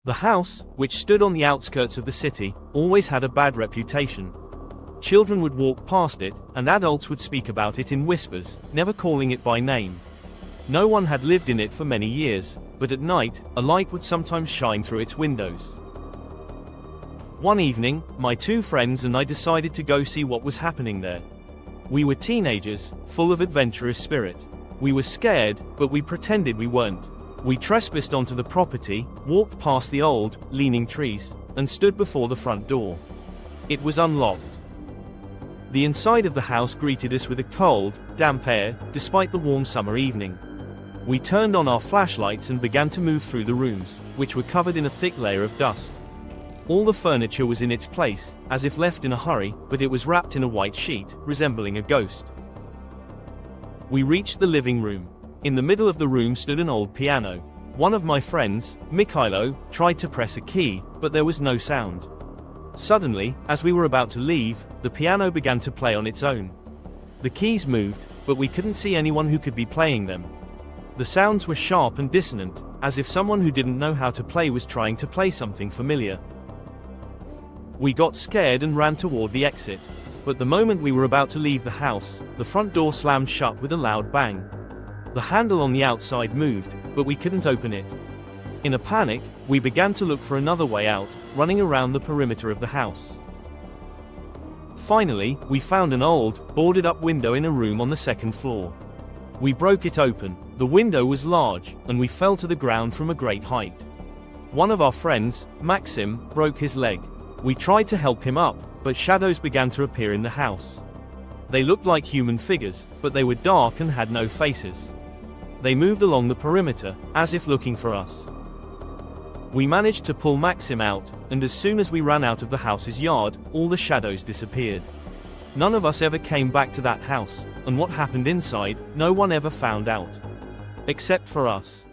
The house, which stood on the outskirts of the city, always had a bad reputation. Children would walk past it, and adults would speak about it in whispers, never calling it by name. No one had lived in it for many years, but at night, a light would sometimes shine through its windows. One evening, my two friends and I decided to go see what was happening there. We were teenagers, full of adventurous spirit. We were scared, but we pretended we weren't. We trespassed onto the property, walked past the old, leaning trees, and stood before the front door. It was unlocked. The inside of the house greeted us with a cold, damp air, despite the warm summer evening. We turned on our flashlights and began to move through the rooms, which were covered in a thick layer of dust. All the furniture was in its place, as if left in a hurry, but it was wrapped in a white sheet, resembling a ghost. We reached the living room. In the middle of the room stood an old piano. One of my friends, Mikhailo, tried to press a key, but there was no sound. Suddenly, as we were about to leave, the piano began to play on its own. The keys moved, but we couldn't see anyone who could be playing them. The sounds were sharp and dissonant, as if someone who didn't know how to play was trying to play something familiar. We got scared and ran toward the exit. But the moment we were about to leave the house, the front door slammed shut with a loud bang. The handle on the outside moved, but we couldn't open it. In a panic, we began to look for another way out, running around the perimeter of the house. Finally, we found an old, boarded-up window in a room on the second floor. We broke it open. The window was large, and we fell to the ground from a great height. One of our friends, Maxim, broke his leg. We tried to help him up, but shadows began to appear in the house. They looked like human figures, but they were dark and had no faces. They moved along the perimeter, as if looking for us. We managed to pull Maxim out, and as soon as we ran out of the house's yard, all the shadows disappeared. None of us ever came back to that house, and what happened inside, no one ever found out. Except for us.